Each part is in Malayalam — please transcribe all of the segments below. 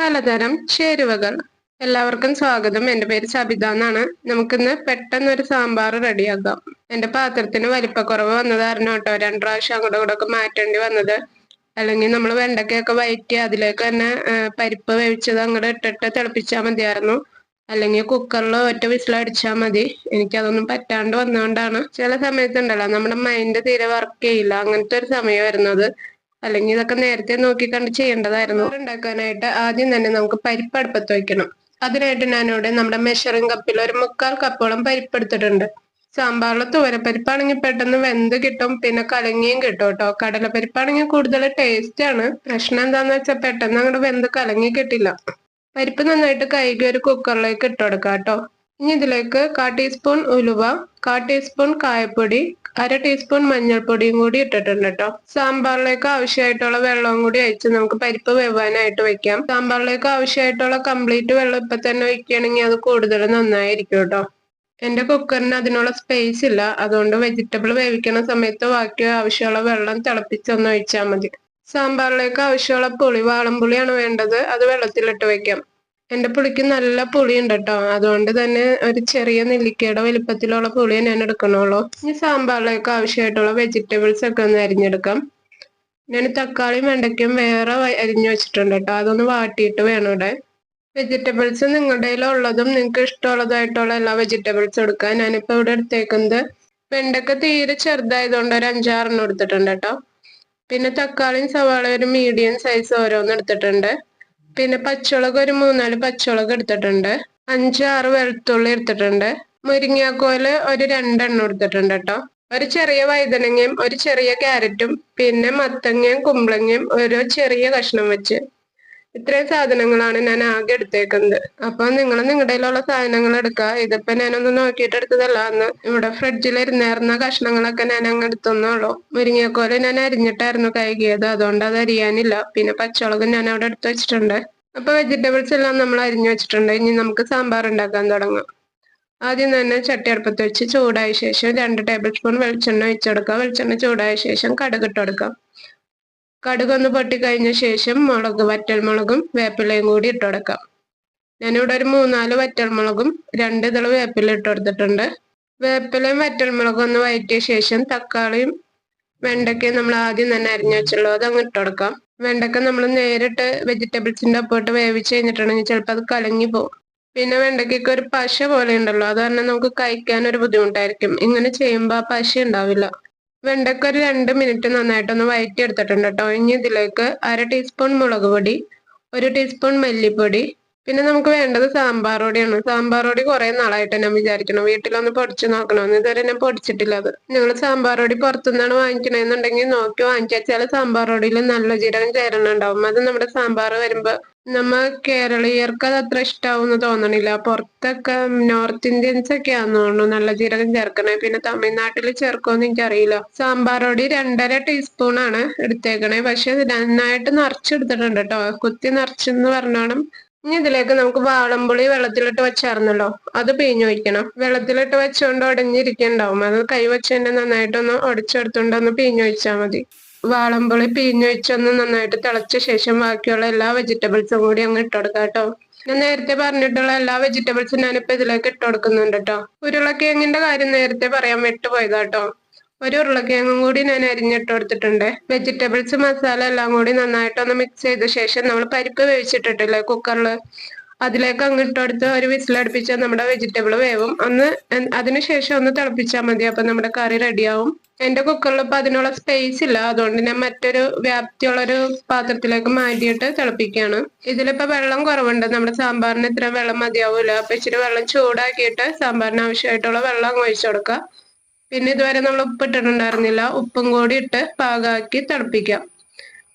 പലതരം ചേരുവകൾ. എല്ലാവർക്കും സ്വാഗതം. എൻ്റെ പേര് സബിത എന്നാണ്. നമുക്കിന്ന് പെട്ടെന്നൊരു സാമ്പാർ റെഡിയാക്കാം. എൻ്റെ പാത്രത്തിന് വലിപ്പക്കുറവ് വന്നത് കാരണം കേട്ടോ 2 പ്രാവശ്യം അങ്ങോട്ടും ഇങ്ങോട്ടൊക്കെ മാറ്റേണ്ടി വന്നത്. അല്ലെങ്കിൽ നമ്മൾ വെണ്ടയ്ക്കൊക്കെ വഴറ്റി അതിലേക്ക് തന്നെ പരിപ്പ് വേവിച്ചത് അങ്ങോട്ട് ഇട്ടിട്ട് തിളപ്പിച്ചാൽ മതിയായിരുന്നു. അല്ലെങ്കിൽ കുക്കറിൽ ഒറ്റ വിസിലടിച്ചാൽ മതി. എനിക്കതൊന്നും പറ്റാണ്ട് വന്നുകൊണ്ടാണ്. ചില സമയത്തുണ്ടല്ലോ നമ്മുടെ മൈൻഡ് തീരെ വർക്ക് ചെയ്യില്ല, അങ്ങനത്തെ ഒരു സമയം വരുന്നത്. അല്ലെങ്കിൽ ഇതൊക്കെ നേരത്തെ നോക്കി കണ്ട് ചെയ്യേണ്ടതായിരുന്നു. ഉണ്ടാക്കാനായിട്ട് ആദ്യം തന്നെ നമുക്ക് പരിപ്പ് അടുപ്പത്ത് വെക്കണം. അതിനായിട്ട് ഞാനിവിടെ നമ്മുടെ മെഷറിംഗ് കപ്പിൽ ഒരു 1/4 കപ്പോളം പരിപ്പ് എടുത്തിട്ടുണ്ട്. സാമ്പാറിൽ തുവരപ്പരിപ്പാണെങ്കിൽ പെട്ടെന്ന് വെന്ത് കിട്ടും, പിന്നെ കലങ്ങിയും കിട്ടും കേട്ടോ. കടലപ്പരിപ്പാണെങ്കിൽ കൂടുതൽ ടേസ്റ്റ് ആണ്. പ്രശ്നം എന്താന്ന് വെച്ചാൽ പെട്ടെന്ന് അങ്ങോട്ട് വെന്ത് കലങ്ങി കിട്ടില്ല. പരിപ്പ് നന്നായിട്ട് കഴുകി ഒരു കുക്കറിലേക്ക് ഇട്ട് കൊടുക്കാം കേട്ടോ. ഇനി ഇതിലേക്ക് 1/4 ടീസ്പൂൺ ഉലുവ, 1/4 ടീസ്പൂൺ കായപ്പൊടി, 1/2 ടീസ്പൂൺ മഞ്ഞൾപ്പൊടിയും കൂടി ഇട്ടിട്ടുണ്ട് കേട്ടോ. സാമ്പാറിലേക്ക് ആവശ്യമായിട്ടുള്ള വെള്ളവും കൂടി ഒഴിച്ച് നമുക്ക് പരിപ്പ് വേവാനായിട്ട് വെക്കാം. സാമ്പാറിലേക്ക് ആവശ്യമായിട്ടുള്ള കംപ്ലീറ്റ് വെള്ളം ഇപ്പൊ തന്നെ ഒഴിക്കുകയാണെങ്കിൽ അത് കൂടുതൽ നന്നായിരിക്കും കേട്ടോ. എന്റെ കുക്കറിന് അതിനുള്ള സ്പേസ് ഇല്ല, അതുകൊണ്ട് വെജിറ്റബിൾ വേവിക്കുന്ന സമയത്ത് ബാക്കി ആവശ്യമുള്ള വെള്ളം തിളപ്പിച്ചൊന്ന് ഒഴിച്ചാൽ മതി. സാമ്പാറിലേക്ക് ആവശ്യമുള്ള പുളി, വാളംപുളിയാണ് വേണ്ടത്. അത് വെള്ളത്തിലിട്ട് വെക്കാം. എന്റെ പുളിക്ക് നല്ല പുളി ഉണ്ട് കേട്ടോ, അതുകൊണ്ട് തന്നെ ഒരു ചെറിയ നെല്ലിക്കയുടെ വലിപ്പത്തിലുള്ള പുളിയെ ഞാൻ എടുക്കണുള്ളൂ. ഇനി സാമ്പാറിലേക്ക് ആവശ്യമായിട്ടുള്ള വെജിറ്റബിൾസ് ഒക്കെ ഒന്ന് അരിഞ്ഞെടുക്കാം. ഞാൻ തക്കാളിയും വെണ്ടയ്ക്കും വേറെ അരിഞ്ഞു വെച്ചിട്ടുണ്ട് കേട്ടോ, അതൊന്ന് വാട്ടിയിട്ട് വേണം ഇവിടെ. വെജിറ്റബിൾസ് നിങ്ങളുടെ ഉള്ളതും നിങ്ങൾക്ക് ഇഷ്ടമുള്ളതായിട്ടുള്ള എല്ലാ വെജിറ്റബിൾസും എടുക്കാം. ഞാനിപ്പോ ഇവിടെ എടുത്തേക്കുന്നത് വെണ്ടയ്ക്ക തീരെ ചെറുതായതുകൊണ്ട് ഒരു 5-6 എടുത്തിട്ടുണ്ട് കേട്ടോ. പിന്നെ തക്കാളിയും സവാള ഒരു മീഡിയം സൈസ് ഓരോന്ന് എടുത്തിട്ടുണ്ട്. പിന്നെ പച്ചമുളക് ഒരു 3-4 പച്ചമുളക് എടുത്തിട്ടുണ്ട്. 5-6 വെളുത്തുള്ളി എടുത്തിട്ടുണ്ട്. മുരിങ്ങാക്കോല് ഒരു 2 എടുത്തിട്ടുണ്ട് കേട്ടോ. ഒരു ചെറിയ വഴുതനങ്ങയും ഒരു ചെറിയ ക്യാരറ്റും പിന്നെ മത്തങ്ങയും കുമ്പളങ്ങയും ഒരു ചെറിയ കഷ്ണം വെച്ച്. ഇത്രയും സാധനങ്ങളാണ് ഞാൻ ആകെ എടുത്തേക്കുന്നത്. അപ്പൊ നിങ്ങൾ നിങ്ങളുടെ സാധനങ്ങൾ എടുക്കുക. ഇതിപ്പോ ഞാനൊന്ന് നോക്കിയിട്ട് എടുത്തതല്ല, അന്ന് ഇവിടെ ഫ്രിഡ്ജിൽ ഇരുന്നേർന്ന കഷ്ണങ്ങളൊക്കെ ഞാൻ അങ്ങ് എടുത്തൊന്നുള്ളൂ. മുരിങ്ങക്കോല് ഞാൻ അരിഞ്ഞിട്ടായിരുന്നു കഴുകിയത്, അതുകൊണ്ട് അത് അരിയാനില്ല. പിന്നെ പച്ചമുളക് ഞാൻ അവിടെ എടുത്ത് വെച്ചിട്ടുണ്ട്. അപ്പൊ വെജിറ്റബിൾസ് എല്ലാം നമ്മൾ അരിഞ്ഞു വെച്ചിട്ടുണ്ട്. ഇനി നമുക്ക് സാമ്പാർ ഉണ്ടാക്കാൻ തുടങ്ങാം. ആദ്യം തന്നെ ചട്ടി അടുപ്പത്ത് വെച്ച് ചൂടായ ശേഷം 2 ടേബിൾ സ്പൂൺ വെളിച്ചെണ്ണ ഒഴിച്ചെടുക്കാം. വെളിച്ചെണ്ണ ചൂടായ ശേഷം കടുക് ഇട്ട് കൊടുക്കാം. കടുകൊന്ന് പൊട്ടിക്കഴിഞ്ഞ ശേഷം വറ്റൽമുളകും വേപ്പിലയും കൂടി ഇട്ട് കൊടുക്കാം. ഞാനിവിടെ ഒരു 3-4 വറ്റൽമുളകും 2 ഇതള് വേപ്പില ഇട്ട് കൊടുത്തിട്ടുണ്ട്. വേപ്പിലയും വറ്റൽമുളകും ഒന്ന് വഴറ്റിയ ശേഷം തക്കാളിയും വെണ്ടയ്ക്കയും നമ്മൾ ആദ്യം തന്നെ അരിഞ്ഞു വെച്ചുള്ളൂ, അത് അങ്ങ് ഇട്ട് കൊടുക്കാം. വെണ്ടയ്ക്ക നമ്മൾ നേരിട്ട് വെജിറ്റബിൾസിന്റെ ഒപ്പോട്ട് വേവിച്ച് കഴിഞ്ഞിട്ടുണ്ടെങ്കിൽ ചിലപ്പോൾ അത് കലങ്ങി പോകും. പിന്നെ വെണ്ടയ്ക്കൊക്കെ ഒരു പശ പോലെ ഉണ്ടല്ലോ, അത് കാരണം നമുക്ക് കഴിക്കാൻ ഒരു ബുദ്ധിമുട്ടായിരിക്കും. ഇങ്ങനെ ചെയ്യുമ്പോൾ ആ പശ ഉണ്ടാവില്ല. വെണ്ടയ്ക്ക ഒരു 2 മിനിറ്റ് നന്നായിട്ടൊന്ന് വഴറ്റി എടുത്തിട്ടുണ്ട് കേട്ടോ. ഇനി ഇതിലേക്ക് 1/2 ടീസ്പൂൺ മുളക് പൊടി, 1 ടീസ്പൂൺ മല്ലിപ്പൊടി, പിന്നെ നമുക്ക് വേണ്ടത് സാമ്പാർ പൊടിയാണ്. സാമ്പാർ പൊടി കുറെ നാളായിട്ട് ഞാൻ വിചാരിക്കണം വീട്ടിലൊന്ന് പൊടിച്ച് നോക്കണമെന്ന്. ഇതുവരെ ഞാൻ പൊടിച്ചിട്ടില്ല. അത് നിങ്ങൾ സാമ്പാർ പൊടി പുറത്തുനിന്നാണ് വാങ്ങിക്കണമെന്നുണ്ടെങ്കിൽ നോക്കി വാങ്ങിച്ചാൽ ചില സാമ്പാർ പൊടിയിൽ നല്ല ജീരകം ചേരണുണ്ടാവും. അത് നമ്മുടെ സാമ്പാർ വരുമ്പോ നമ്മ കേരളീയർക്ക് അത് അത്ര ഇഷ്ടാവൂന്ന് തോന്നണില്ല. പുറത്തൊക്കെ നോർത്ത് ഇന്ത്യൻസ് ഒക്കെ ആണെന്ന് തോന്നുന്നു നല്ല ജീരകം ചേർക്കണേ. പിന്നെ തമിഴ്നാട്ടിൽ ചേർക്കുമെന്ന് എനിക്കറിയില്ല. സാമ്പാർ പൊടി 2.5 ടീസ്പൂൺ ആണ് എടുത്തേക്കണേ. പക്ഷെ നന്നായിട്ട് നിറച്ചെടുത്തിട്ടുണ്ട് കേട്ടോ, കുത്തി നിറച്ചെന്ന് പറഞ്ഞോണം. ഇനി ഇതിലേക്ക് നമുക്ക് വാളംപുളി വെള്ളത്തിലിട്ട് വെച്ചായിരുന്നല്ലോ, അത് പിഴിഞ്ഞൊഴിക്കണം. വെള്ളത്തിലിട്ട് വെച്ചുകൊണ്ട് ഉടഞ്ഞിരിക്കണ്ടാവും, അത് കൈ വെച്ച് തന്നെ നന്നായിട്ടൊന്ന് ഉടച്ചെടുത്തോണ്ട് ഒന്ന് പിഴിഞ്ഞൊഴിച്ചാൽ മതി. വാളംപുളി പിഴിഞ്ഞൊഴിച്ചൊന്ന് നന്നായിട്ട് തിളച്ച ശേഷം ബാക്കിയുള്ള എല്ലാ വെജിറ്റബിൾസും കൂടി അങ്ങ് ഇട്ട് കൊടുക്കാം കേട്ടോ. ഞാൻ നേരത്തെ പറഞ്ഞിട്ടുള്ള എല്ലാ വെജിറ്റബിൾസും ഞാനിപ്പോ ഇതിലേക്ക് ഇട്ട് കൊടുക്കുന്നുണ്ട് കേട്ടോ. ഉരുളക്കിഴങ്ങിന്റെ കാര്യം നേരത്തെ പറയാൻ വിട്ടുപോയതാട്ടോ. ഒരു ഉരുളക്കിഴങ്ങും കൂടി ഞാൻ അരിഞ്ഞിട്ട് കൊടുത്തിട്ടുണ്ട്. വെജിറ്റബിൾസ് മസാല എല്ലാം കൂടി നന്നായിട്ടൊന്ന് മിക്സ് ചെയ്ത ശേഷം നമ്മൾ പരിപ്പ് വേവിച്ചിട്ടിട്ടില്ലേ കുക്കറില്, അതിലേക്ക് അങ്ങ് ഇട്ടെടുത്ത് ഒരു വിസിലടുപ്പിച്ചാൽ നമ്മുടെ വെജിറ്റബിൾ വേവും. അതിനുശേഷം ഒന്ന് തിളപ്പിച്ചാൽ മതി. അപ്പൊ നമ്മുടെ കറി റെഡിയാവും. എന്റെ കുക്കറിൽ ഇപ്പൊ അതിനുള്ള സ്പേസ് ഇല്ല, അതുകൊണ്ട് ഞാൻ മറ്റൊരു വ്യാപ്തിയുള്ളൊരു പാത്രത്തിലേക്ക് മാറ്റിയിട്ട് തിളപ്പിക്കുകയാണ്. ഇതിലിപ്പോ വെള്ളം കുറവുണ്ട്, നമ്മുടെ സാമ്പാറിന് ഇത്ര വെള്ളം മതിയാവൂല. അപ്പൊ ഇച്ചിരി വെള്ളം ചൂടാക്കിയിട്ട് സാമ്പാറിന് ആവശ്യമായിട്ടുള്ള വെള്ളം അങ്ങ് ഒഴിച്ചു കൊടുക്കുക. പിന്നെ ഇതുവരെ നമ്മൾ ഉപ്പിട്ടിട്ടുണ്ടായിരുന്നില്ല, ഉപ്പും കൂടി ഇട്ട് പാകമാക്കി തിളപ്പിക്കാം.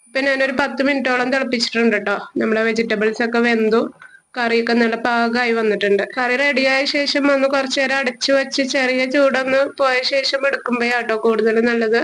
ഇപ്പൊ ഞാനൊരു 10 മിനിറ്റോളം തിളപ്പിച്ചിട്ടുണ്ട് കേട്ടോ. നമ്മുടെ വെജിറ്റബിൾസ് ഒക്കെ വെന്തു, കറിയൊക്കെ നല്ല പാകമായി വന്നിട്ടുണ്ട്. കറി റെഡിയായ ശേഷം ഒന്ന് കുറച്ചു നേരം അടച്ചു വെച്ച് ചെറിയ ചൂടൊന്ന് പോയ ശേഷം എടുക്കുമ്പോഴാട്ടോ കൂടുതൽ നല്ലത്.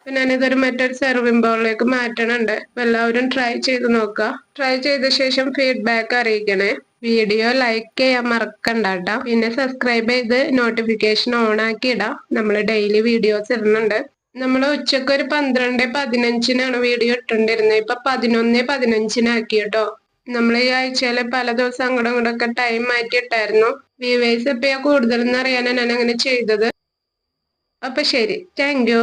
പിന്നെ ഞാനിതൊരു മറ്റൊരു സെർവിംഗ് ബൗളിലേക്ക് മാറ്റണുണ്ട്. എല്ലാവരും ട്രൈ ചെയ്ത് നോക്കുക. ട്രൈ ചെയ്ത ശേഷം ഫീഡ്ബാക്ക് അറിയിക്കണേ. വീഡിയോ ലൈക്ക് ചെയ്യാൻ മറക്കണ്ട കേട്ടോ. പിന്നെ സബ്സ്ക്രൈബ് ചെയ്ത് നോട്ടിഫിക്കേഷൻ ഓൺ ആക്കി ഇടാം. നമ്മൾ ഡെയിലി വീഡിയോസ് ഇടുന്നുണ്ട്. നമ്മൾ ഉച്ചക്ക് ഒരു 12:15 വീഡിയോ ഇട്ടുകൊണ്ടിരുന്നത്, ഇപ്പൊ 11:15 കേട്ടോ. നമ്മൾ ഈ ആഴ്ചയില് പല ദിവസം അങ്ങോട്ടും ഇങ്ങോട്ടൊക്കെ ടൈം മാറ്റിയിട്ടായിരുന്നു. വ്യൂവേഴ്സ് എപ്പോഴാ കൂടുതൽ അറിയാനാണ് ഞാൻ അങ്ങനെ ചെയ്തത്. അപ്പൊ ശരി, താങ്ക് യു.